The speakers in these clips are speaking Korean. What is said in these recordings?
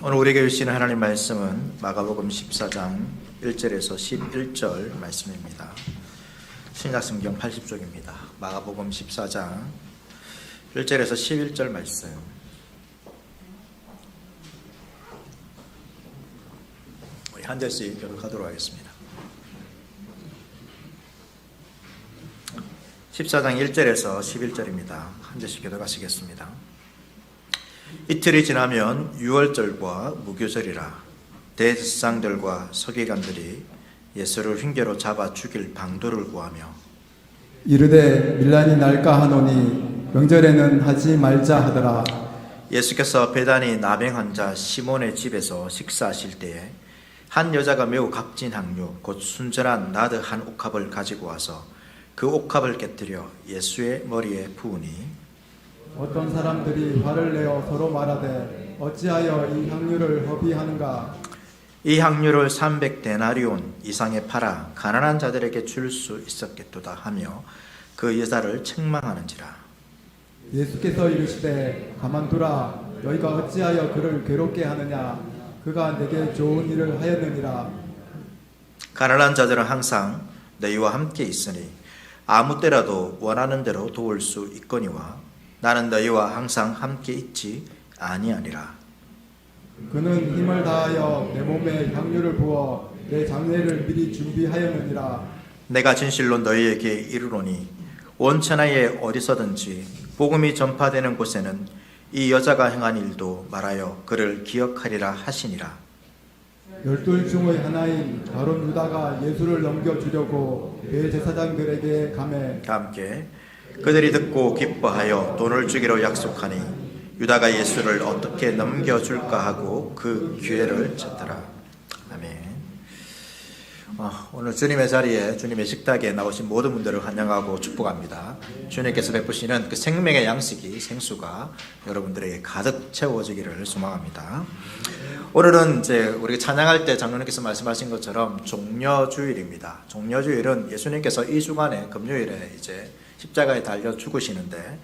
오늘 우리에게 주시는 하나님 말씀은 마가복음 14장 1절에서 11절 말씀입니다. 신약성경 80쪽입니다. 마가복음 14장 1절에서 11절 말씀. 우리 한 절씩 교독하도록 하겠습니다. 14장 1절에서 11절입니다. 한 절씩 교독하시겠습니다. 이틀이 지나면 유월절과 무교절이라 대제사장들과 서기관들이 예수를 흉계로 잡아 죽일 방도를 구하며 이르되 밀란이 날까 하노니 명절에는 하지 말자 하더라. 예수께서 베다니 나병 환자 시몬의 집에서 식사하실 때에 한 여자가 매우 값진 향유 곧 순전한 나드 한 옥합을 가지고 와서 그 옥합을 깨뜨려 예수의 머리에 부으니 어떤 사람들이 화를 내어 서로 말하되 어찌하여 이 향유를 허비하는가. 이 향유를 300데나리온 이상에 팔아 가난한 자들에게 줄 수 있었겠도다 하며 그 여자를 책망하는지라. 예수께서 이르시되 가만두라. 너희가 어찌하여 그를 괴롭게 하느냐. 그가 내게 좋은 일을 하였느니라. 가난한 자들은 항상 너희와 함께 있으니 아무 때라도 원하는 대로 도울 수 있거니와 나는 너희와 항상 함께 있지 아니하니라. 그는 힘을 다하여 내 몸에 향유를 부어 내 장례를 미리 준비하였느니라. 내가 진실로 너희에게 이르노니 온 천하에 어디서든지 복음이 전파되는 곳에는 이 여자가 행한 일도 말하여 그를 기억하리라 하시니라. 12 중의 하나인 가룟 유다가 예수를 넘겨주려고 대제사장들에게 가매 함께 그들이 듣고 기뻐하여 돈을 주기로 약속하니 유다가 예수를 어떻게 넘겨줄까 하고 그 기회를 찾더라. 아멘. 오늘 주님의 자리에 주님의 식탁에 나오신 모든 분들을 환영하고 축복합니다. 주님께서 베푸시는 그 생명의 양식이 생수가 여러분들에게 가득 채워지기를 소망합니다. 오늘은 이제 우리가 찬양할 때 장로님께서 말씀하신 것처럼 종려주일입니다. 종려주일은 예수님께서 이 주간에 금요일에 이제 십자가에 달려 죽으시는데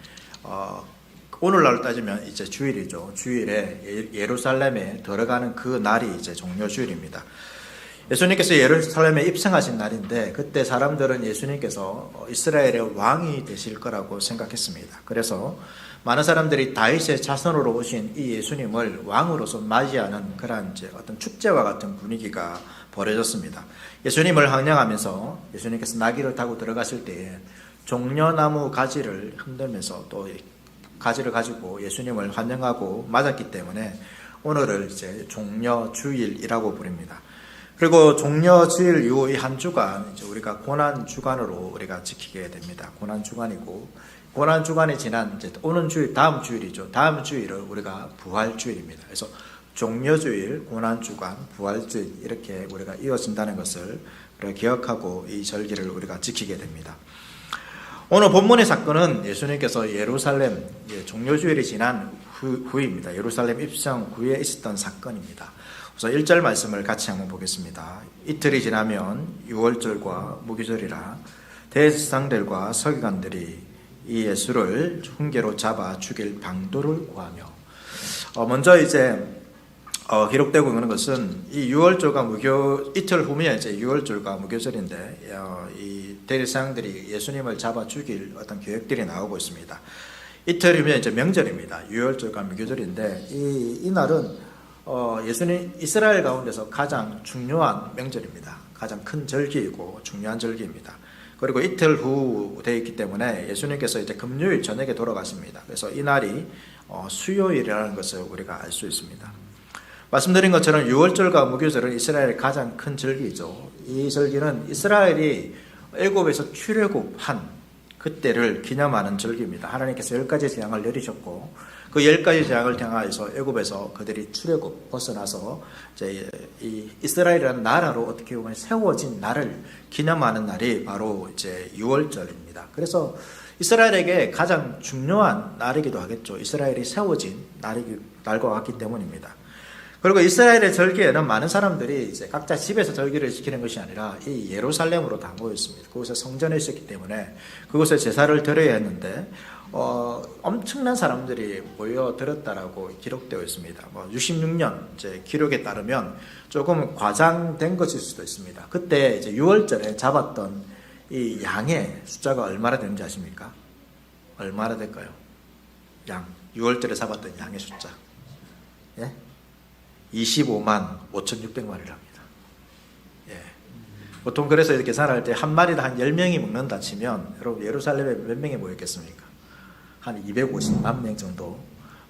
오늘날로 따지면 이제 주일이죠. 주일에 예루살렘에 들어가는 그 날이 이제 종려주일입니다. 예수님께서 예루살렘에 입성하신 날인데 그때 사람들은 예수님께서 이스라엘의 왕이 되실 거라고 생각했습니다. 그래서 많은 사람들이 다윗의 자손으로 오신 이 예수님을 왕으로서 맞이하는 그런 이제 어떤 축제와 같은 분위기가 벌어졌습니다. 예수님을 환영하면서 예수님께서 나귀를 타고 들어가실 때에 종려나무 가지를 흔들면서 또 가지를 가지고 예수님을 환영하고 맞았기 때문에 오늘을 이제 종려주일이라고 부릅니다. 그리고 종려주일 이후 이 한 주간 이제 우리가 고난주간으로 우리가 지키게 됩니다. 고난주간이고 고난주간이 지난 이제 오는 주일 다음 주일이죠. 다음 주일을 우리가 부활주일입니다. 그래서 종려주일, 고난주간, 부활주일 이렇게 우리가 이어진다는 것을 우리가 기억하고 이 절기를 우리가 지키게 됩니다. 오늘 본문의 사건은 예수님께서 예루살렘 종려주일이 지난 후입니다. 예루살렘 입성 후에 있었던 사건입니다. 우선 1절 말씀을 같이 한번 보겠습니다. 이틀이 지나면 유월절과 무교절이라 대제사장들과 서기관들이 이 예수를 흉계로 잡아 죽일 방도를 구하며 먼저 이제 기록되고 있는 것은 이 유월절과 이틀 후면 이제 유월절과 무교절인데 이 대제사장들이 예수님을 잡아 죽일 어떤 계획들이 나오고 있습니다. 이틀이면 이제 명절입니다. 유월절과 무교절인데 이 날은 예수님 이스라엘 가운데서 가장 중요한 명절입니다. 가장 큰 절기이고 중요한 절기입니다. 그리고 이틀 후 되어 있기 때문에 예수님께서 이제 금요일 저녁에 돌아가십니다. 그래서 이 날이 수요일이라는 것을 우리가 알 수 있습니다. 말씀드린 것처럼 유월절과 무교절은 이스라엘의 가장 큰 절기이죠. 이 절기는 이스라엘이 애굽에서 출애굽한 그때를 기념하는 절기입니다. 하나님께서 10가지 재앙을 내리셨고 그 10가지 재앙을 향하여서 애굽에서 그들이 출애굽 벗어나서 이제 이 이스라엘이라는 나라로 어떻게 보면 세워진 날을 기념하는 날이 바로 이제 유월절입니다. 그래서 이스라엘에게 가장 중요한 날이기도 하겠죠. 이스라엘이 세워진 날과 같기 때문입니다. 그리고 이스라엘의 절기에는 많은 사람들이 이제 각자 집에서 절기를 지키는 것이 아니라 이 예루살렘으로 다 모였습니다. 그곳에 성전이 있었기 때문에 그곳에 제사를 드려야 했는데 엄청난 사람들이 모여들었다라고 기록되어 있습니다. 66년 이제 기록에 따르면 조금 과장된 것일 수도 있습니다. 그때 이제 6월절에 잡았던 이 양의 숫자가 얼마나 되는지 아십니까? 얼마나 될까요? 양 6월절에 잡았던 양의 숫자, 예? 25만 5,600마리랍니다. 예. 보통 그래서 이렇게 계산할 때 한 마리를 한 10명이 먹는다 치면 여러분 예루살렘에 몇 명이 모였겠습니까? 한 250만 명 정도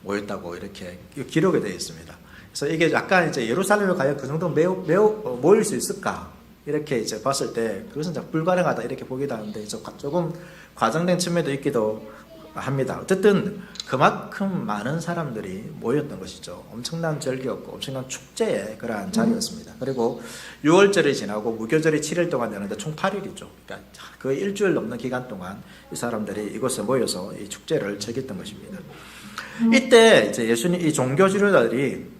모였다고 이렇게 기록이 되어 있습니다. 그래서 이게 약간 이제 예루살렘에 과연 그 정도 매우 모일 수 있을까? 이렇게 이제 봤을 때 그것은 불가능하다 이렇게 보기도 하는데 조금 과장된 측면도 있기도 합니다. 어쨌든 그만큼 많은 사람들이 모였던 것이죠. 엄청난 절기였고 엄청난 축제의 그러한 자리였습니다. 그리고 6월절이 지나고 무교절이 7일 동안 되는데 총 8일이죠. 그러니까 거의 일주일 넘는 기간 동안 이 사람들이 이곳에 모여서 이 축제를 즐겼던 것입니다. 이때 이제 이 종교 지도자들이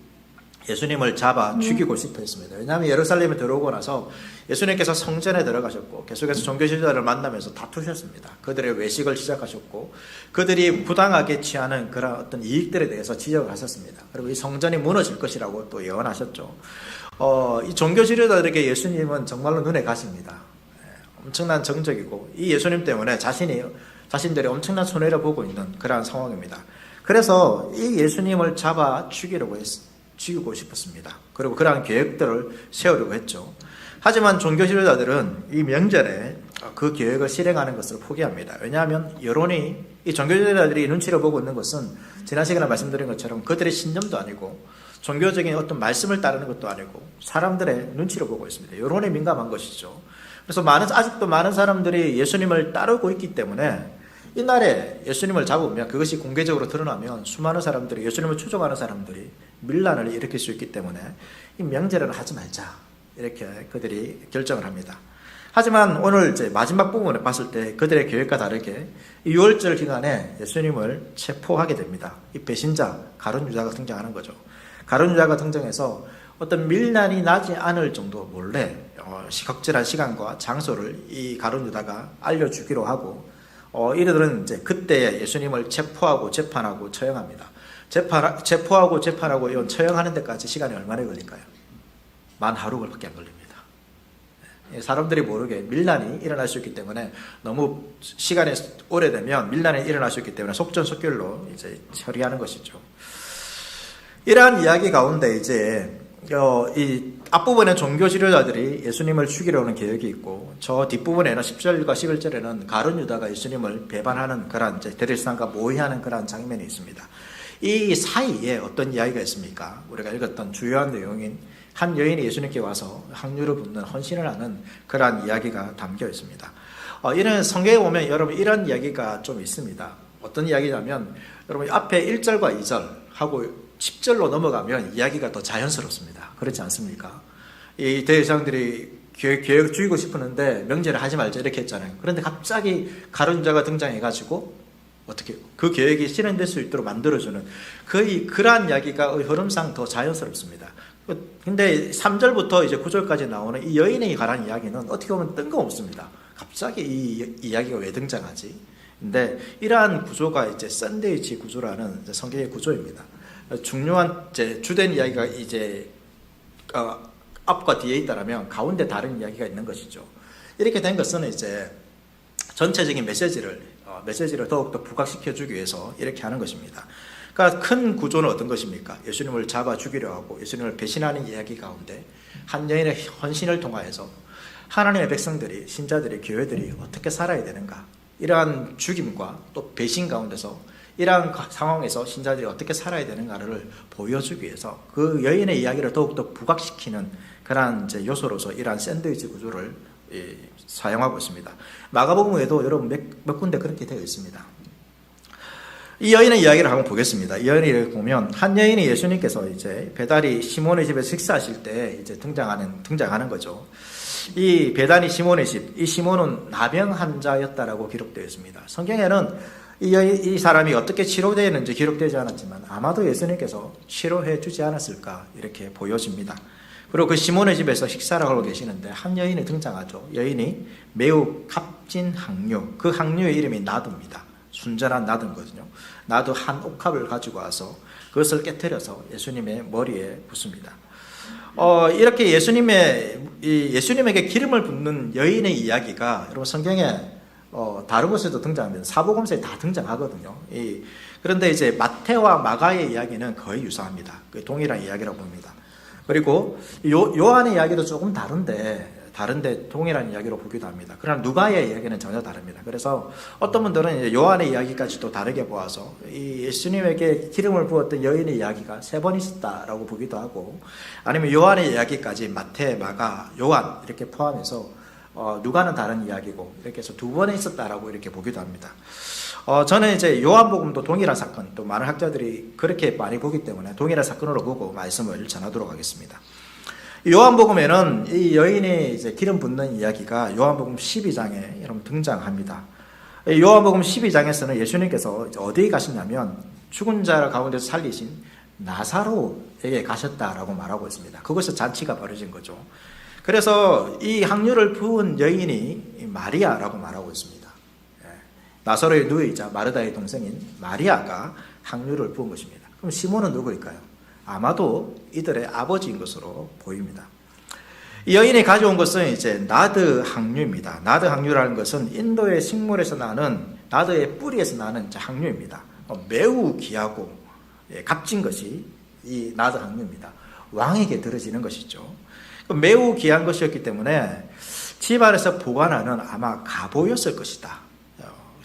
예수님을 잡아 죽이고 싶어 했습니다. 왜냐하면 예루살렘에 들어오고 나서 예수님께서 성전에 들어가셨고 계속해서 종교 지도자를 만나면서 다투셨습니다. 그들의 외식을 시작하셨고 그들이 부당하게 취하는 그런 어떤 이익들에 대해서 지적을 하셨습니다. 그리고 이 성전이 무너질 것이라고 또 예언하셨죠. 이 종교 지도자들에게 예수님은 정말로 눈에 가십니다. 엄청난 정적이고 이 예수님 때문에 자신들이 엄청난 손해를 보고 있는 그러한 상황입니다. 그래서 이 예수님을 잡아 죽이고 싶었습니다. 그리고 그러한 계획들을 세우려고 했죠. 하지만 종교 지도자들은 이 명절에 그 계획을 실행하는 것을 포기합니다. 왜냐하면 이 종교 지도자들이 눈치를 보고 있는 것은 지난 시간에 말씀드린 것처럼 그들의 신념도 아니고 종교적인 어떤 말씀을 따르는 것도 아니고 사람들의 눈치를 보고 있습니다. 여론에 민감한 것이죠. 그래서 아직도 많은 사람들이 예수님을 따르고 있기 때문에 이날에 예수님을 잡으면 그것이 공개적으로 드러나면 수많은 사람들이 예수님을 추종하는 사람들이 밀란을 일으킬 수 있기 때문에 이 명절에는 하지 말자 이렇게 그들이 결정을 합니다. 하지만 오늘 이제 마지막 부분을 봤을 때 그들의 계획과 다르게 6월절 기간에 예수님을 체포하게 됩니다. 이 배신자 가룟 유다가 등장하는 거죠. 가룟 유다가 등장해서 어떤 밀란이 나지 않을 정도 몰래 적절한 시간과 장소를 이 가룟 유다가 알려주기로 하고 이들은 이제 그때 예수님을 체포하고 재판하고 처형합니다. 체포하고 재판하고 이건 처형하는 데까지 시간이 얼마나 걸릴까요? 만 하루밖에 안 걸립니다. 사람들이 모르게 밀란이 일어날 수 있기 때문에 너무 시간이 오래되면 밀란이 일어날 수 있기 때문에 속전속결로 이제 처리하는 것이죠. 이러한 이야기 가운데 이제 이 앞부분에 종교 지도자들이 예수님을 죽이려는 계획이 있고 저 뒷부분에는 10절과 11절에는 가룟 유다가 예수님을 배반하는 그런 이제 대리산과 모의하는 그런 장면이 있습니다. 이 사이에 어떤 이야기가 있습니까? 우리가 읽었던 주요한 내용인 한 여인이 예수님께 와서 항유를 붓는 헌신을 하는 그러한 이야기가 담겨 있습니다. 이런 성경에 보면 여러분 이런 이야기가 좀 있습니다. 어떤 이야기냐면 여러분 앞에 1절과 2절 하고 10절로 넘어가면 이야기가 더 자연스럽습니다. 그렇지 않습니까? 이 대제사장들이 계획을 죽이고 싶었는데 명절에 하지 말자 이렇게 했잖아요. 그런데 갑자기 가룟 유다가 등장해가지고 어떻게 그 계획이 실현될 수 있도록 만들어주는 거의 그러한 이야기가 흐름상 더 자연스럽습니다. 근데 3절부터 이제 9절까지 나오는 이 여인에 관한 이야기는 어떻게 보면 뜬금없습니다. 갑자기 이 이야기가 왜 등장하지? 근데 이러한 구조가 이제 샌드위치 구조라는 성경의 구조입니다. 중요한 주된 이야기가 이제 앞과 뒤에 있다라면 가운데 다른 이야기가 있는 것이죠. 이렇게 된 것은 이제 전체적인 메시지를 더욱더 부각시켜주기 위해서 이렇게 하는 것입니다. 그러니까 큰 구조는 어떤 것입니까? 예수님을 잡아 죽이려 하고 예수님을 배신하는 이야기 가운데 한 여인의 헌신을 통하여서 하나님의 백성들이, 신자들이, 교회들이 어떻게 살아야 되는가, 이러한 죽임과 또 배신 가운데서 이러한 상황에서 신자들이 어떻게 살아야 되는가를 보여주기 위해서 그 여인의 이야기를 더욱더 부각시키는 그러한 이제 요소로서 이러한 샌드위치 구조를 사용하고 있습니다. 마가복음에도 여러분 몇 군데 그렇게 되어 있습니다. 이 여인의 이야기를 한번 보겠습니다. 이 여인을 보면 한 여인이 예수님께서 이제 배다리 시몬의 집에서 식사하실 때 이제 등장하는 거죠. 이 배다니 시몬의 집, 이 시몬은 나병 환자였다라고 기록되어 있습니다. 성경에는 이 사람이 어떻게 치료되었는지 기록되지 않았지만 아마도 예수님께서 치료해 주지 않았을까 이렇게 보여집니다. 그리고 그 시몬의 집에서 식사를 하고 계시는데 한 여인이 등장하죠. 여인이 매우 값진 항류, 그 항류의 이름이 나두입니다. 순전한 나드거든요. 나드 한 옥합을 가지고 와서 그것을 깨뜨려서 예수님의 머리에 붓습니다. 이렇게 예수님에게 기름을 붓는 여인의 이야기가 여러분 성경에 다른 곳에도 등장합니다. 사복음서에 다 등장하거든요. 그런데 이제 마태와 마가의 이야기는 거의 유사합니다. 동일한 이야기라고 봅니다. 그리고 요한의 이야기도 조금 다른데 동일한 이야기로 보기도 합니다. 그러나 누가의 이야기는 전혀 다릅니다. 그래서 어떤 분들은 이제 요한의 이야기까지도 다르게 보아서 이 예수님에게 기름을 부었던 여인의 이야기가 3번 있었다라고 보기도 하고, 아니면 요한의 이야기까지 마태, 마가, 요한 이렇게 포함해서 누가는 다른 이야기고 이렇게 해서 2번에 있었다라고 이렇게 보기도 합니다. 저는 이제 요한복음도 동일한 사건, 또 많은 학자들이 그렇게 많이 보기 때문에 동일한 사건으로 보고 말씀을 전하도록 하겠습니다. 요한복음에는 이 여인이 이제 기름 붓는 이야기가 요한복음 12장에 여러분 등장합니다. 요한복음 12장에서는 예수님께서 어디에 가셨냐면 죽은 자 가운데서 살리신 나사로에게 가셨다라고 말하고 있습니다. 그것이 잔치가 벌어진 거죠. 그래서 이 향유를 부은 여인이 마리아라고 말하고 있습니다. 나사로의 누이자 마르다의 동생인 마리아가 향유를 부은 것입니다. 그럼 시몬은 누구일까요? 아마도 이들의 아버지인 것으로 보입니다. 이 여인이 가져온 것은 이제 나드 향유입니다. 나드 향유라는 것은 인도의 식물에서 나는, 나드의 뿌리에서 나는 향유입니다. 매우 귀하고 값진 것이 이 나드 향유입니다. 왕에게 들어지는 것이죠. 매우 귀한 것이었기 때문에 집안에서 보관하는 아마 갑오였을 것이다.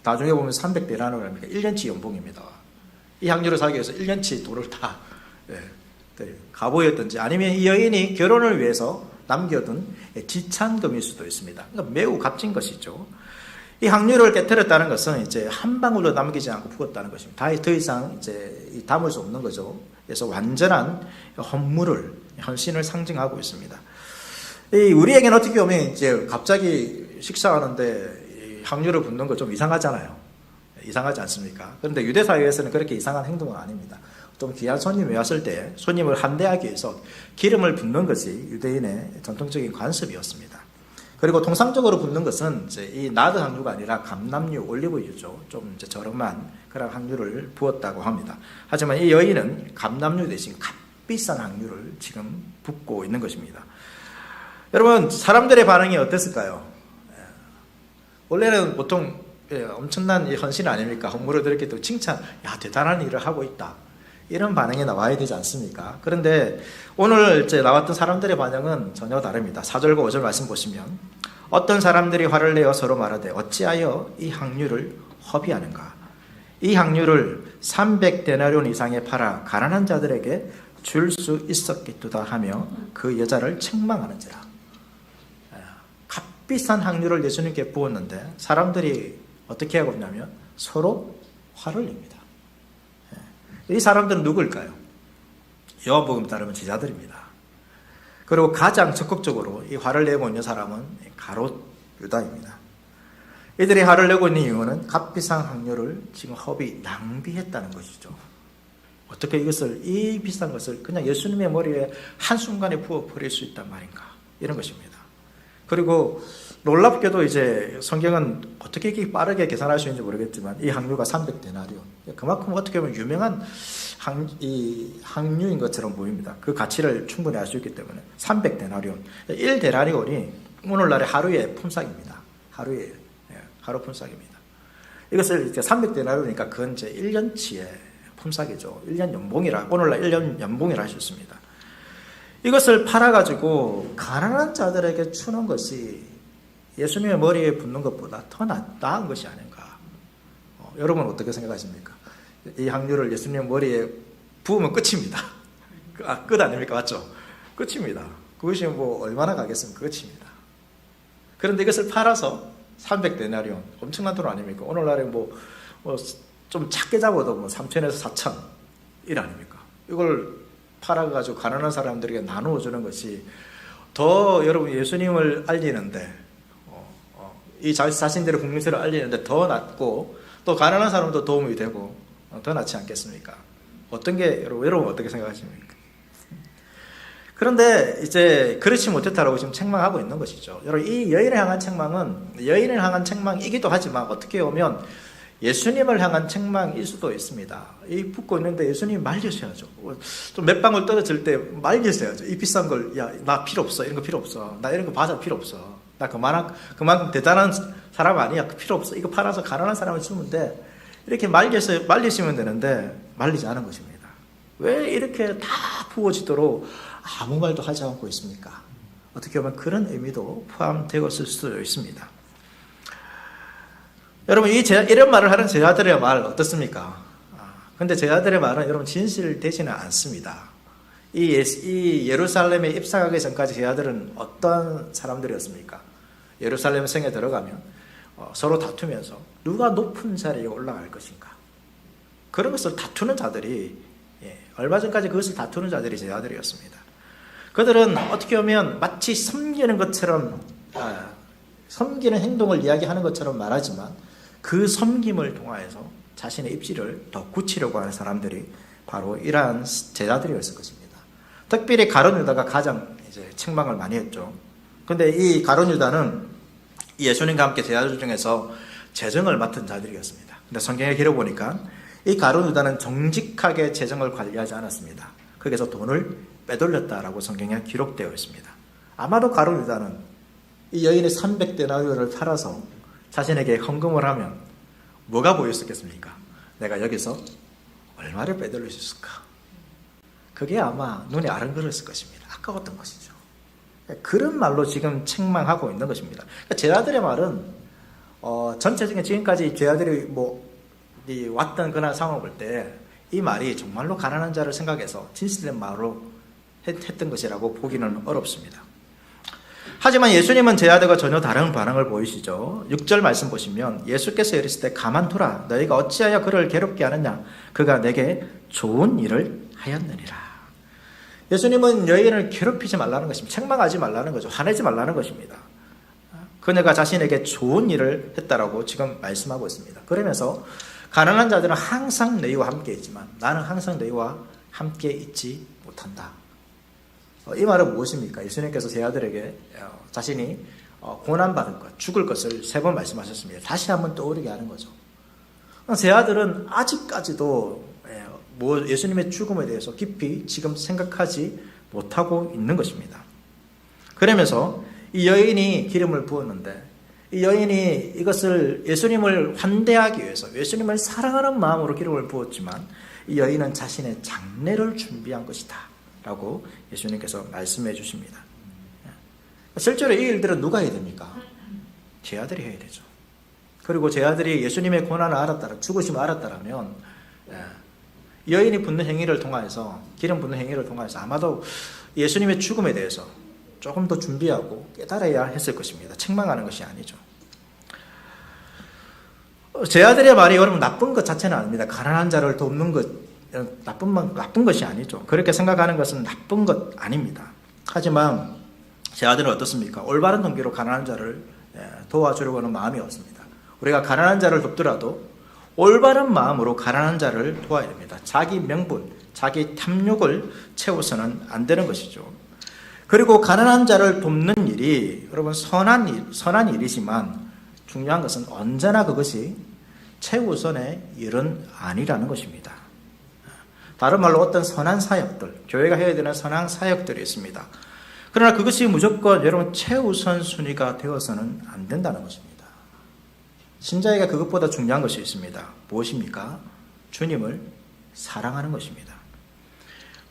나중에 보면 300데나리온을 합니까? 1년치 연봉입니다. 이 향유를 사기 위해서 1년치 돈을 다 갑오였든지, 아니면 이 여인이 결혼을 위해서 남겨둔 지참금일 수도 있습니다. 그러니까 매우 값진 것이죠. 이 향유를 깨뜨렸다는 것은 이제 한 방울도 남기지 않고 부었다는 것입니다. 더 이상 이제 담을 수 없는 거죠. 그래서 완전한 헌물을, 헌신을 상징하고 있습니다. 우리에게는 어떻게 보면 이제 갑자기 식사하는데 향유를 붓는 거 좀 이상하잖아요. 이상하지 않습니까? 그런데 유대 사회에서는 그렇게 이상한 행동은 아닙니다. 좀 귀한 손님이 왔을 때 손님을 환대하기 위해서 기름을 붓는 것이 유대인의 전통적인 관습이었습니다. 그리고 통상적으로 붓는 것은 이제 이 나드 향유가 아니라 감람유, 올리브유죠. 좀 이제 저렴한 그런 향유를 부었다고 합니다. 하지만 이 여인은 감람유 대신 값비싼 향유를 지금 붓고 있는 것입니다. 여러분, 사람들의 반응이 어땠을까요? 원래는 보통 엄청난 헌신 아닙니까? 헌물을 드렸기 때문에 칭찬, 야, 대단한 일을 하고 있다, 이런 반응이 나와야 되지 않습니까? 그런데 오늘 이제 나왔던 사람들의 반응은 전혀 다릅니다. 4절과 5절 말씀 보시면, 어떤 사람들이 화를 내어 서로 말하되 어찌하여 이 향유를 허비하는가? 이 향유를 300데나리온 이상에 팔아 가난한 자들에게 줄 수 있었겠도다 하며 그 여자를 책망하는지라. 값비싼 향유를 예수님께 부었는데 사람들이 어떻게 하고 있냐면 서로 화를 냅니다. 이 사람들은 누구일까요? 요한복음 따르면 제자들입니다. 그리고 가장 적극적으로 이 화를 내고 있는 사람은 가롯 유다입니다. 이들이 화를 내고 있는 이유는 값비싼 향유를 지금 낭비했다는 것이죠. 어떻게 이 비싼 것을 그냥 예수님의 머리에 한순간에 부어버릴 수 있단 말인가, 이런 것입니다. 그리고 놀랍게도 이제 성경은 어떻게 이렇게 빠르게 계산할 수 있는지 모르겠지만 이 향유가 300데나리온, 그만큼 어떻게 보면 유명한 향유인 것처럼 보입니다. 그 가치를 충분히 알 수 있기 때문에 300데나리온, 1데나리온이 오늘날의 하루의 품삯입니다. 하루 품삯입니다. 이것을 이제 300데나리온이니까 그건 이제 1년치의 품삯이죠. 1년 연봉이라, 오늘날 1년 연봉이라 할 수 있습니다. 이것을 팔아가지고 가난한 자들에게 주는 것이 예수님의 머리에 붓는 것보다 더 나은 것이 아닌가. 여러분 어떻게 생각하십니까? 이 향유를 예수님 머리에 부으면 끝입니다. 끝 아닙니까? 맞죠? 끝입니다. 그것이 뭐 얼마나 가겠습니까? 끝입니다. 그런데 이것을 팔아서 300데나리온, 엄청난 돈 아닙니까? 오늘날에 좀 작게 잡아도 3천에서 4천 일 아닙니까? 이걸 팔아가지고 가난한 사람들에게 나누어 주는 것이 더 여러분 예수님을 알리는데, 이 자신들의 국민세를 알리는데 더 낫고, 또 가난한 사람도 도움이 되고 더 낫지 않겠습니까? 어떤 게 여러분 어떻게 생각하십니까? 그런데 이제 그렇지 못했다라고 지금 책망하고 있는 것이죠. 여러분, 이 여인을 향한 책망은 여인을 향한 책망이기도 하지만 어떻게 보면 예수님을 향한 책망일 수도 있습니다. 이 붓고 있는데 예수님 말리셔야죠. 좀 몇 방울 떨어질 때 말리셔야죠. 이 비싼 걸, 야, 나 필요 없어. 이런 거 필요 없어. 나 이런 거 받아 필요 없어. 나 그만큼 대단한 사람 아니야. 필요 없어. 이거 팔아서 가난한 사람을 주면 돼. 이렇게 말리시면 되는데 말리지 않은 것입니다. 왜 이렇게 다 부어지도록 아무 말도 하지 않고 있습니까? 어떻게 보면 그런 의미도 포함되어 있을 수도 있습니다. 여러분, 이런 말을 하는 제자들의 말 어떻습니까? 근데 제자들의 말은 여러분 진실되지는 않습니다. 이 예루살렘에 입성하기 전까지 제자들은 어떤 사람들이었습니까? 예루살렘 성에 들어가면 서로 다투면서 누가 높은 자리에 올라갈 것인가? 그런 것을 다투는 자들이, 얼마 전까지 그것을 다투는 자들이 제자들이었습니다. 그들은 어떻게 보면 마치 섬기는 것처럼, 섬기는 행동을 이야기하는 것처럼 말하지만 그 섬김을 통하여서 자신의 입지를 더 굳히려고 하는 사람들이 바로 이러한 제자들이었을 것입니다. 특별히 가룟 유다가 가장 이제 책망을 많이 했죠. 근데 이 가룟 유다는 예수님과 함께 제자들 중에서 재정을 맡은 자들이었습니다. 근데 성경에 기록보니까 이 가룟 유다는 정직하게 재정을 관리하지 않았습니다. 거기서 돈을 빼돌렸다라고 성경에 기록되어 있습니다. 아마도 가룟 유다는 이 여인의 300데나리온을 팔아서 자신에게 헌금을 하면 뭐가 보였었겠습니까? 내가 여기서 얼마를 빼돌릴 수 있을까? 그게 아마 눈에 아른거렸을 것입니다. 아까웠던 것이죠. 그런 말로 지금 책망하고 있는 것입니다. 그러니까 제자들의 말은 전체적인 지금까지 제자들이 왔던 그런 상황을 볼 때 이 말이 정말로 가난한 자를 생각해서 진실된 말로 했던 것이라고 보기는 어렵습니다. 하지만 예수님은 제자들과 전혀 다른 반응을 보이시죠. 6절 말씀 보시면 예수께서 이르실 때 가만두라 너희가 어찌하여 그를 괴롭게 하느냐 그가 내게 좋은 일을 하였느니라. 예수님은 여인을 괴롭히지 말라는 것입니다. 책망하지 말라는 거죠. 화내지 말라는 것입니다. 그녀가 자신에게 좋은 일을 했다라고 지금 말씀하고 있습니다. 그러면서 가난한 자들은 항상 너희와 함께 있지만 나는 항상 너희와 함께 있지 못한다. 이 말은 무엇입니까? 예수님께서 제자들에게 자신이 고난받을 것, 죽을 것을 3번 말씀하셨습니다. 다시 한번 떠오르게 하는 거죠. 제자들은 아직까지도 예수님의 죽음에 대해서 깊이 지금 생각하지 못하고 있는 것입니다. 그러면서 이 여인이 기름을 부었는데 이 여인이 이것을 예수님을 환대하기 위해서 예수님을 사랑하는 마음으로 기름을 부었지만 이 여인은 자신의 장례를 준비한 것이다 라고 예수님께서 말씀해 주십니다. 실제로 이 일들은 누가 해야 됩니까? 제자들이 해야 되죠. 그리고 제자들이 예수님의 고난을 알았다라 죽으심을 알았다라면 여인이 붓는 행위를 통하여서 기름 붓는 행위를 통하여서 아마도 예수님의 죽음에 대해서 조금 더 준비하고 깨달아야 했을 것입니다. 책망하는 것이 아니죠. 제자들의 말이 여러분 나쁜 것 자체는 아닙니다. 가난한 자를 돕는 것 나쁜 것이 아니죠. 그렇게 생각하는 것은 나쁜 것 아닙니다. 하지만 제자들은 어떻습니까? 올바른 동기로 가난한 자를 도와주려고 하는 마음이 없습니다. 우리가 가난한 자를 돕더라도 올바른 마음으로 가난한 자를 도와야 됩니다. 자기 명분, 자기 탐욕을 채워서는 안 되는 것이죠. 그리고 가난한 자를 돕는 일이 여러분 선한 일이지만 중요한 것은 언제나 그것이 최우선의 일은 아니라는 것입니다. 다른 말로 어떤 선한 사역들, 교회가 해야 되는 선한 사역들이 있습니다. 그러나 그것이 무조건 여러분 최우선 순위가 되어서는 안 된다는 것입니다. 신자에게 그것보다 중요한 것이 있습니다. 무엇입니까? 주님을 사랑하는 것입니다.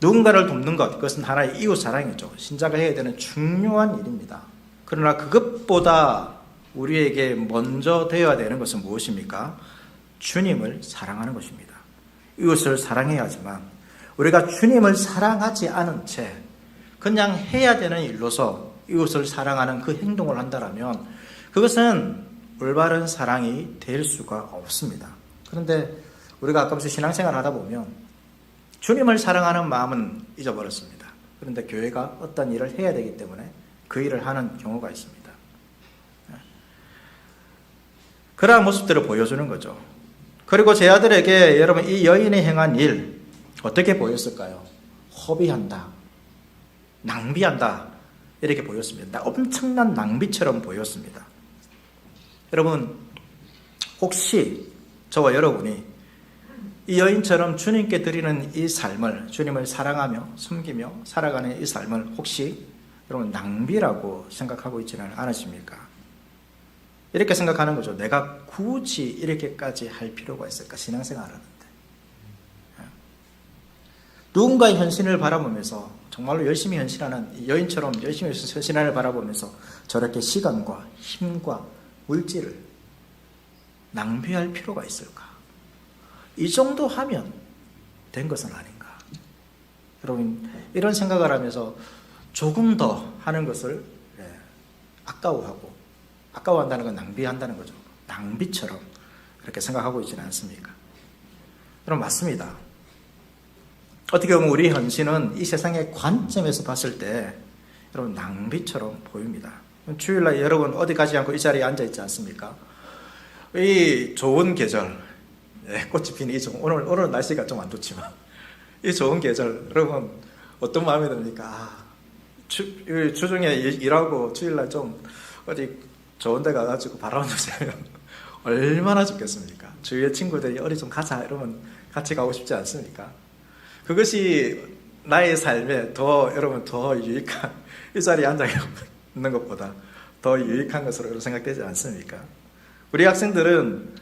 누군가를 돕는 것, 그것은 하나의 이웃 사랑이죠. 신자가 해야 되는 중요한 일입니다. 그러나 그것보다 우리에게 먼저 되어야 되는 것은 무엇입니까? 주님을 사랑하는 것입니다. 이웃을 사랑해야 하지만 우리가 주님을 사랑하지 않은 채 그냥 해야 되는 일로서 이웃을 사랑하는 그 행동을 한다면 그것은 올바른 사랑이 될 수가 없습니다. 그런데 우리가 가끔씩 신앙생활을 하다 보면 주님을 사랑하는 마음은 잊어버렸습니다. 그런데 교회가 어떤 일을 해야 되기 때문에 그 일을 하는 경우가 있습니다. 그러한 모습들을 보여주는 거죠. 그리고 제 아들에게 여러분 이 여인이 행한 일 어떻게 보였을까요? 허비한다, 낭비한다 이렇게 보였습니다. 엄청난 낭비처럼 보였습니다. 여러분 혹시 저와 여러분이 이 여인처럼 주님께 드리는 이 삶을, 주님을 사랑하며 숨기며 살아가는 이 삶을 혹시 여러분 낭비라고 생각하고 있지는 않으십니까? 이렇게 생각하는 거죠. 내가 굳이 이렇게까지 할 필요가 있을까? 신앙생활 하는데. 누군가의 헌신을 바라보면서 정말로 열심히 헌신하는 이 여인처럼 열심히 헌신을 바라보면서 저렇게 시간과 힘과 물질을 낭비할 필요가 있을까? 이 정도 하면 된 것은 아닌가? 여러분 이런 생각을 하면서 조금 더 하는 것을 아까워한다는 건 낭비한다는 거죠. 낭비처럼 그렇게 생각하고 있지는 않습니까? 여러분 맞습니다. 어떻게 보면 우리 헌신은 이 세상의 관점에서 봤을 때 여러분 낭비처럼 보입니다. 주일날 여러분 어디 가지 않고 이 자리에 앉아 있지 않습니까? 이 좋은 계절, 꽃이 피는 오늘 날씨가 좀 안 좋지만 이 좋은 계절 여러분 어떤 마음이 듭니까? 주중에 일하고 주일날 좀 어디 좋은 데 가가지고 바람 쐬면 얼마나 좋겠습니까? 주위의 친구들이 어디 좀 가자 이러면 같이 가고 싶지 않습니까? 그것이 나의 삶에 여러분 더 유익한 이 자리에 앉아 있는 것보다 더 유익한 것으로 생각되지 않습니까? 우리 학생들은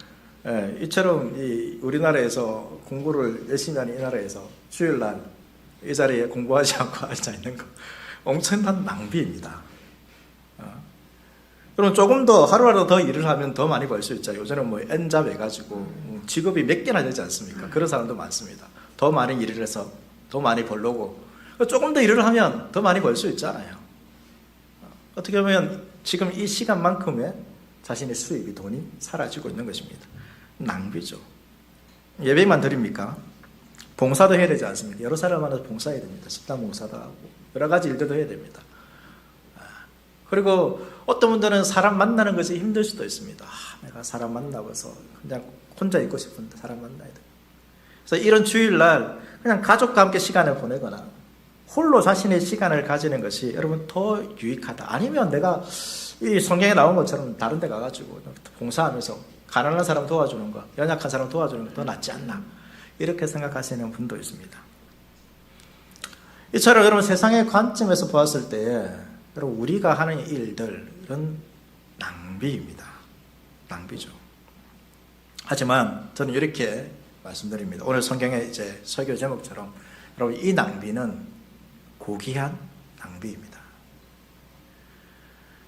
이처럼 우리나라에서 공부를 열심히 하는 이 나라에서 주일날 이 자리에 공부하지 않고 앉아 있는 거 엄청난 낭비입니다. 그럼 조금 더 하루라도 더 일을 하면 더 많이 벌 수 있죠. 요새는 뭐 N잡 해가지고 직업이 몇 개나 되지 않습니까? 그런 사람도 많습니다. 더 많은 일을 해서 더 많이 벌려고 조금 더 일을 하면 더 많이 벌 수 있잖아요. 어떻게 보면 지금 이 시간만큼의 자신의 수입이 돈이 사라지고 있는 것입니다. 낭비죠. 예배만 드립니까? 봉사도 해야 되지 않습니까? 여러 사람 만나서 봉사해야 됩니다. 식당 봉사도 하고 여러 가지 일들도 해야 됩니다. 그리고 어떤 분들은 사람 만나는 것이 힘들 수도 있습니다. 내가 사람 만나고서 그냥 혼자 있고 싶은데 사람 만나야 돼. 그래서 이런 주일날 그냥 가족과 함께 시간을 보내거나 홀로 자신의 시간을 가지는 것이 여러분 더 유익하다. 아니면 내가 이 성경에 나온 것처럼 다른 데 가가지고 봉사하면서 가난한 사람 도와주는 거, 연약한 사람 도와주는 거 더 낫지 않나. 이렇게 생각하시는 분도 있습니다. 이처럼 여러분 세상의 관점에서 보았을 때 여러분 우리가 하는 일들은 낭비입니다. 낭비죠. 하지만 저는 이렇게 말씀드립니다. 오늘 성경의 이제 설교 제목처럼 여러분 이 낭비는 고귀한 낭비입니다.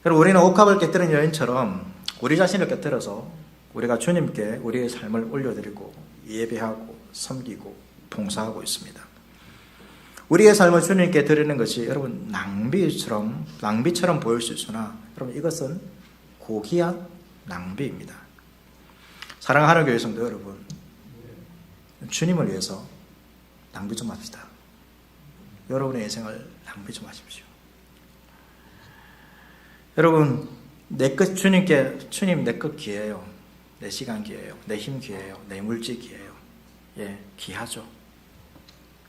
여러분 우리는 옥합을 깨뜨린 여인처럼 우리 자신을 깨뜨려서 우리가 주님께 우리의 삶을 올려드리고 예배하고 섬기고 봉사하고 있습니다. 우리의 삶을 주님께 드리는 것이 여러분 낭비처럼 보일 수 있으나 여러분 이것은 고귀한 낭비입니다. 사랑하는 교회 성도 여러분, 주님을 위해서 낭비 좀 합시다. 여러분의 인생을 낭비 좀 하십시오. 여러분 주님 내 것 기회예요. 내 시간 기회예요. 내 힘 기회예요. 내 물질 기회예요. 귀하죠.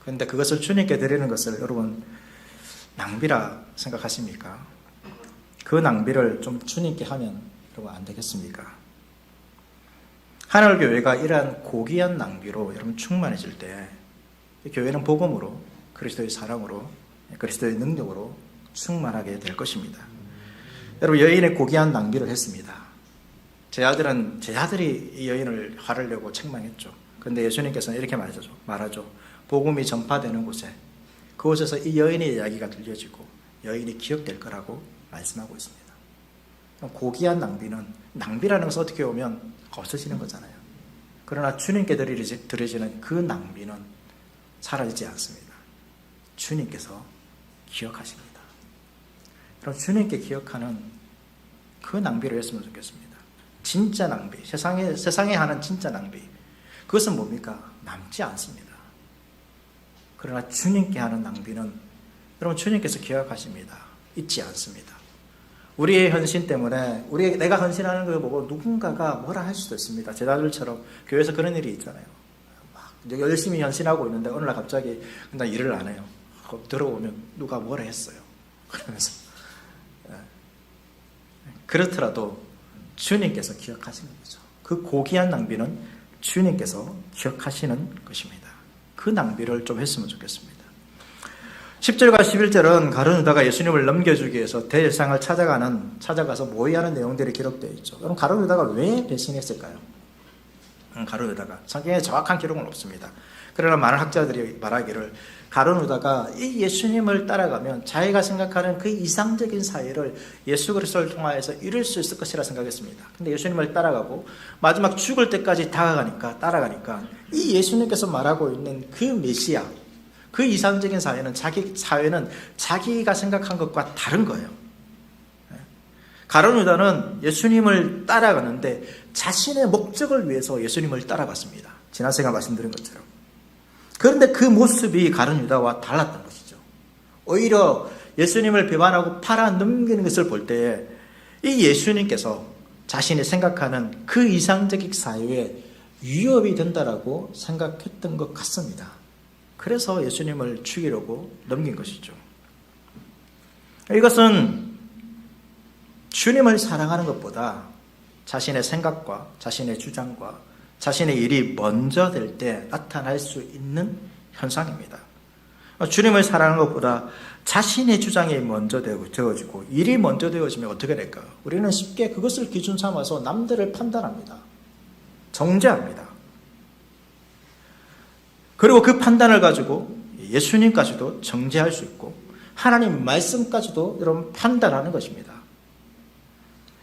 그런데 그것을 주님께 드리는 것을 여러분 낭비라 생각하십니까? 그 낭비를 좀 주님께 하면 여러분 안 되겠습니까? 하늘교회가 이러한 고귀한 낭비로 여러분 충만해질 때 교회는 복음으로 그리스도의 사랑으로 그리스도의 능력으로 충만하게 될 것입니다. 여러분 여인의 고귀한 낭비를 했습니다. 제자들이 이 여인을 화를 내고 책망했죠. 그런데 예수님께서는 이렇게 말하죠. 복음이 전파되는 곳에 그곳에서 이 여인의 이야기가 들려지고 여인이 기억될 거라고 말씀하고 있습니다. 고귀한 낭비라는 것은 어떻게 보면 없어지는 거잖아요. 그러나 주님께 드려지는 그 낭비는 사라지지 않습니다. 주님께서 기억하십니다. 그럼 주님께 기억하는 그 낭비를 했으면 좋겠습니다. 진짜 낭비, 세상에 하는 진짜 낭비, 그것은 뭡니까? 남지 않습니다. 그러나 주님께 하는 낭비는 여러분 주님께서 기억하십니다. 잊지 않습니다. 우리의 헌신 때문에 내가 헌신하는 걸 보고 누군가가 뭐라 할 수도 있습니다. 제자들처럼 교회에서 그런 일이 있잖아요. 막 열심히 헌신하고 있는데 어느 날 갑자기 나 일을 안 해요. 들어오면 누가 뭐라 했어요. 그러면서 그렇더라도 주님께서 기억하시는 거죠. 그 고귀한 낭비는 주님께서 기억하시는 것입니다. 그 낭비를 좀 했으면 좋겠습니다. 10절과 11절은 가룟 유다가 예수님을 넘겨주기 위해서 대제사장을 찾아가서 모의하는 내용들이 기록되어 있죠. 그럼 가룟 유다가 왜 배신했을까요? 가룟 유다가 성경에 정확한 기록은 없습니다. 그러나 많은 학자들이 말하기를 가룟 유다가 이 예수님을 따라가면 자기가 생각하는 그 이상적인 사회를 예수 그리스도를 통하여서 이룰 수 있을 것이라 생각했습니다. 근데 예수님을 따라가고 마지막 죽을 때까지 따라가니까 이 예수님께서 말하고 있는 그 메시아, 그 이상적인 사회는 자기가 생각한 것과 다른 거예요. 가룟 유다는 예수님을 따라가는데 자신의 목적을 위해서 예수님을 따라갔습니다. 지난 시간 말씀드린 것처럼. 그런데 그 모습이 가룟 유다와 달랐던 것이죠. 오히려 예수님을 배반하고 팔아넘기는 것을 볼 때에 이 예수님께서 자신이 생각하는 그 이상적인 사회에 위협이 된다라고 생각했던 것 같습니다. 그래서 예수님을 죽이려고 넘긴 것이죠. 이것은 주님을 사랑하는 것보다 자신의 생각과 자신의 주장과 자신의 일이 먼저 될 때 나타날 수 있는 현상입니다. 주님을 사랑하는 것보다 자신의 주장이 먼저 되어지고 일이 먼저 되어지면 어떻게 될까요? 우리는 쉽게 그것을 기준 삼아서 남들을 판단합니다. 정죄합니다. 그리고 그 판단을 가지고 예수님까지도 정죄할 수 있고 하나님 말씀까지도 여러분 판단하는 것입니다.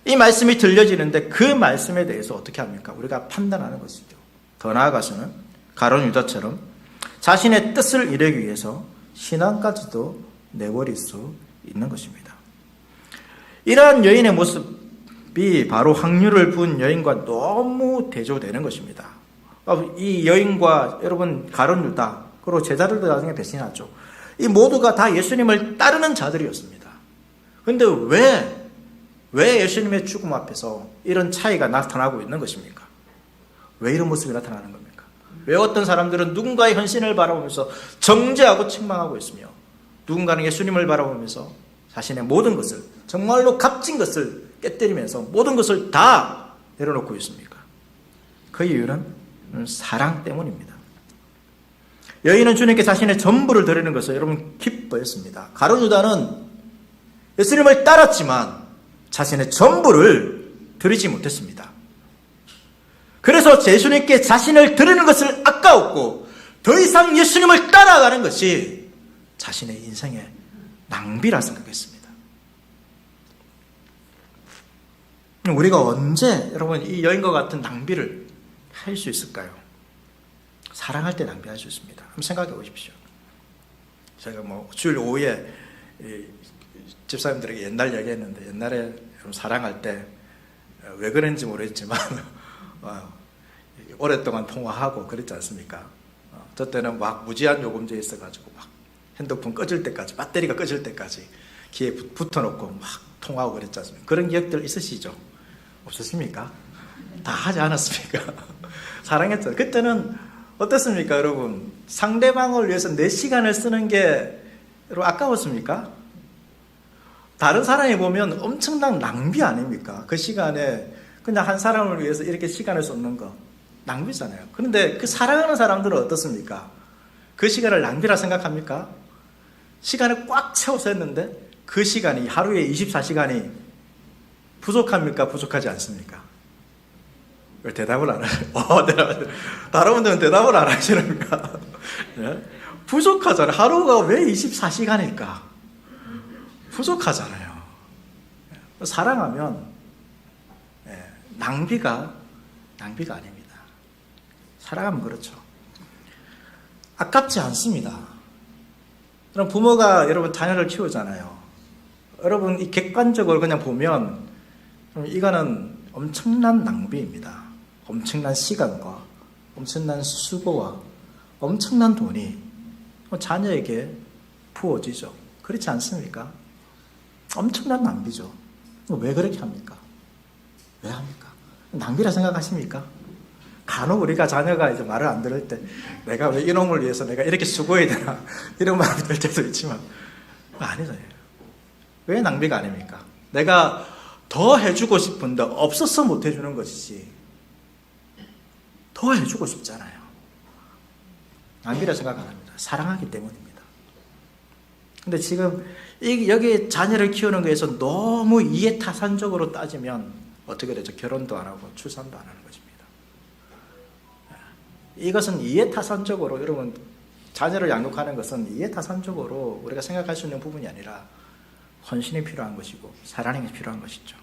이 말씀이 들려지는데 그 말씀에 대해서 어떻게 합니까? 우리가 판단하는 것이죠. 더 나아가서는 가룟 유다처럼 자신의 뜻을 이루기 위해서 신앙까지도 내버릴 수 있는 것입니다. 이러한 여인의 모습이 바로 확률을 부은 여인과 너무 대조되는 것입니다. 이 여인과 여러분 가룟 유다 그리고 제자들도 나중에 배신하죠. 이 모두가 다 예수님을 따르는 자들이었습니다. 그런데 왜 예수님의 죽음 앞에서 이런 차이가 나타나고 있는 것입니까? 왜 이런 모습이 나타나는 겁니까? 왜 어떤 사람들은 누군가의 헌신을 바라보면서 정죄하고 책망하고 있으며 누군가는 예수님을 바라보면서 자신의 모든 것을 정말로 값진 것을 깨뜨리면서 모든 것을 다 내려놓고 있습니까? 그 이유는 사랑 때문입니다. 여인은 주님께 자신의 전부를 드리는 것을 여러분 기뻐했습니다. 가룟 유다는 예수님을 따랐지만 자신의 전부를 드리지 못했습니다. 그래서 예수님께 자신을 드리는 것을 아까웠고 더 이상 예수님을 따라가는 것이 자신의 인생의 낭비라 생각했습니다. 우리가 언제 여러분 이 여인과 같은 낭비를 할 수 있을까요? 사랑할 때 낭비할 수 있습니다. 한번 생각해 보십시오. 제가 주일 오후에 집사님들에게 옛날 얘기했는데 옛날에 사랑할 때 왜 그랬는지 모르겠지만 오랫동안 통화하고 그랬지 않습니까? 저 때는 막 무제한 요금제 있어가지고 막 핸드폰 꺼질 때까지 배터리가 꺼질 때까지 귀에 붙어놓고 막 통화하고 그랬지 않습니까? 그런 기억들 있으시죠? 없었습니까? 다 하지 않았습니까? 사랑했죠. 그때는 어떻습니까, 여러분? 상대방을 위해서 내 시간을 쓰는 게 여러분 아까웠습니까? 다른 사람이 보면 엄청난 낭비 아닙니까? 그 시간에 그냥 한 사람을 위해서 이렇게 시간을 쏟는 거 낭비잖아요. 그런데 그 사랑하는 사람들은 어떻습니까? 그 시간을 낭비라 생각합니까? 시간을 꽉 채워서 했는데 그 시간이 하루에 24시간이 부족합니까? 부족하지 않습니까? 왜 대답을 안 하세요? 다른 분들은 대답을 안 하시는가? 네? 부족하잖아요. 하루가 왜 24시간일까? 부족하잖아요. 사랑하면 낭비가 아닙니다. 사랑하면 그렇죠. 아깝지 않습니다. 그럼 부모가 여러분 자녀를 키우잖아요. 여러분 이 객관적으로 그냥 보면 이거는 엄청난 낭비입니다. 엄청난 시간과 엄청난 수고와 엄청난 돈이 자녀에게 부어지죠. 그렇지 않습니까? 엄청난 낭비죠. 왜 그렇게 합니까? 왜 합니까? 낭비라 생각하십니까? 간혹 우리가 자녀가 이제 말을 안 들을 때 내가 왜 이놈을 위해서 내가 이렇게 수고해야 되나 이런 마음이 들 때도 있지만 아니잖아요. 왜 낭비가 아닙니까? 내가 더 해주고 싶은데 없어서 못 해주는 것이지 도와주고 싶잖아요. 낭비라 생각 안 합니다. 사랑하기 때문입니다. 근데 지금 여기 자녀를 키우는 거에서 너무 이해타산적으로 따지면 어떻게 되죠? 결혼도 안 하고 출산도 안 하는 것입니다. 이것은 이해타산적으로, 여러분, 자녀를 양육하는 것은 이해타산적으로 우리가 생각할 수 있는 부분이 아니라 헌신이 필요한 것이고 사랑이 필요한 것이죠.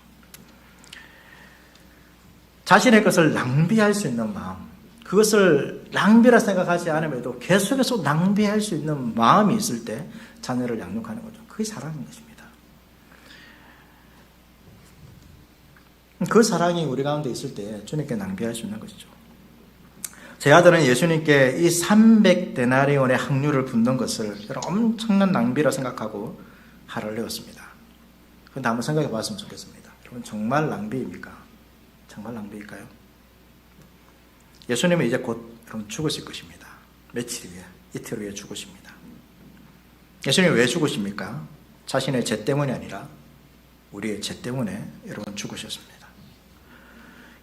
자신의 것을 낭비할 수 있는 마음, 그것을 낭비라 생각하지 않음에도 계속해서 낭비할 수 있는 마음이 있을 때 자녀를 양육하는 거죠. 그게 사랑인 것입니다. 그 사랑이 우리 가운데 있을 때 주님께 낭비할 수 있는 것이죠. 제 아들은 예수님께 이 300데나리온의 학류를 붓는 것을 엄청난 낭비라 생각하고 화를 내었습니다. 그런데 한번 생각해 봤으면 좋겠습니다. 여러분, 정말 낭비입니까? 정말 낭비일까요? 예수님은 이제 곧 여러분 죽으실 것입니다. 며칠 후에, 이틀 후에 죽으십니다. 예수님이 왜 죽으십니까? 자신의 죄 때문이 아니라 우리의 죄 때문에 여러분 죽으셨습니다.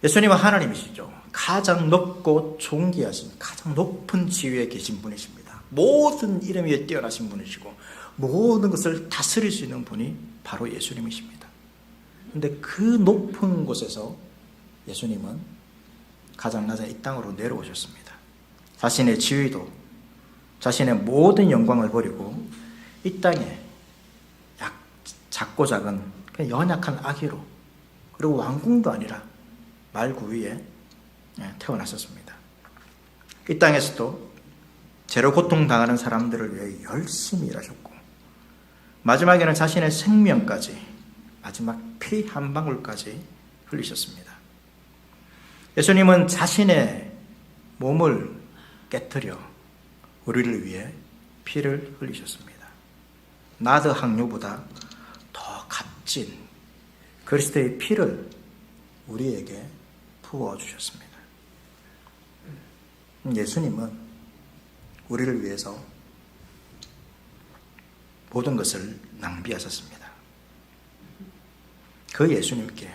예수님은 하나님이시죠. 가장 높고 존귀하신, 가장 높은 지위에 계신 분이십니다. 모든 이름 위에 뛰어나신 분이시고 모든 것을 다스릴 수 있는 분이 바로 예수님이십니다. 그런데 그 높은 곳에서 예수님은 가장 낮은 이 땅으로 내려오셨습니다. 자신의 지위도, 자신의 모든 영광을 버리고 이 땅에 작고 작은 그냥 연약한 아기로, 그리고 왕궁도 아니라 말구 위에 태어나셨습니다. 이 땅에서도 죄로 고통당하는 사람들을 위해 열심히 일하셨고 마지막에는 자신의 생명까지, 마지막 피 한 방울까지 흘리셨습니다. 예수님은 자신의 몸을 깨뜨려 우리를 위해 피를 흘리셨습니다. 나드 항류보다 더 값진 그리스도의 피를 우리에게 부어주셨습니다. 예수님은 우리를 위해서 모든 것을 낭비하셨습니다. 그 예수님께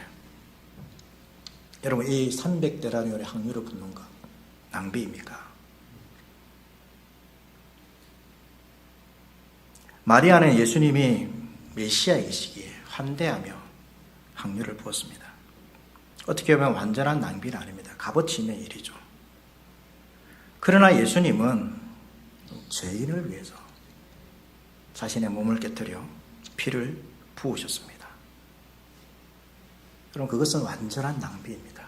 여러분, 이 300데나리온의 학류를 붓는 것 낭비입니까? 마리아는 예수님이 메시아이시기에 환대하며 학류를 부었습니다. 어떻게 보면 완전한 낭비는 아닙니다. 값어치 있는 일이죠. 그러나 예수님은 죄인을 위해서 자신의 몸을 깨뜨려 피를 부으셨습니다. 그럼 그것은 완전한 낭비입니다.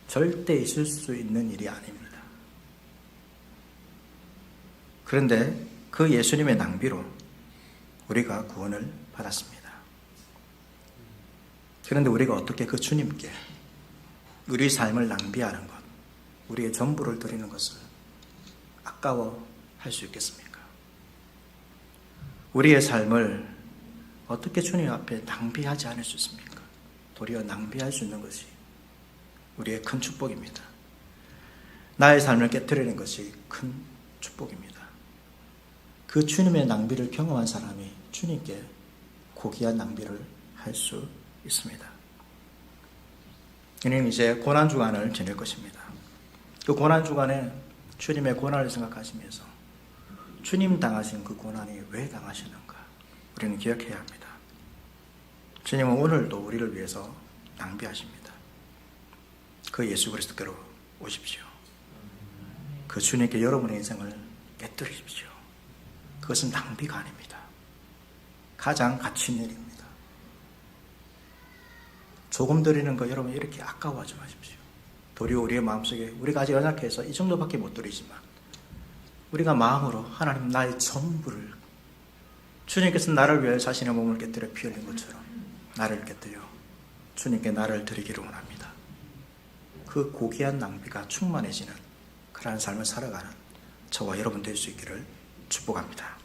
절대 있을 수 있는 일이 아닙니다. 그런데 그 예수님의 낭비로 우리가 구원을 받았습니다. 그런데 우리가 어떻게 그 주님께 우리 삶을 낭비하는 것, 우리의 전부를 드리는 것을 아까워할 수 있겠습니까? 우리의 삶을 어떻게 주님 앞에 낭비하지 않을 수 있습니까? 도리어 낭비할 수 있는 것이 우리의 큰 축복입니다. 나의 삶을 깨뜨리는 것이 큰 축복입니다. 그 주님의 낭비를 경험한 사람이 주님께 고귀한 낭비를 할 수 있습니다. 우리는 이제 고난주간을 지낼 것입니다. 그 고난주간에 주님의 고난을 생각하시면서 주님 당하신 그 고난이 왜 당하시는가 우리는 기억해야 합니다. 주님은 오늘도 우리를 위해서 낭비하십니다. 그 예수 그리스도께로 오십시오. 그 주님께 여러분의 인생을 깨뜨리십시오. 그것은 낭비가 아닙니다. 가장 가치 있는 일입니다. 조금 드리는 거 여러분 이렇게 아까워하지 마십시오. 도리어 우리의 마음속에 우리가 아직 연약해서 이 정도밖에 못 드리지만 우리가 마음으로 하나님 나의 전부를, 주님께서 나를 위해 자신의 몸을 깨뜨려 피 흘린 것처럼 나를 깨뜨려 주님께 나를 드리기를 원합니다. 그 고귀한 낭비가 충만해지는 그러한 삶을 살아가는 저와 여러분 될 수 있기를 축복합니다.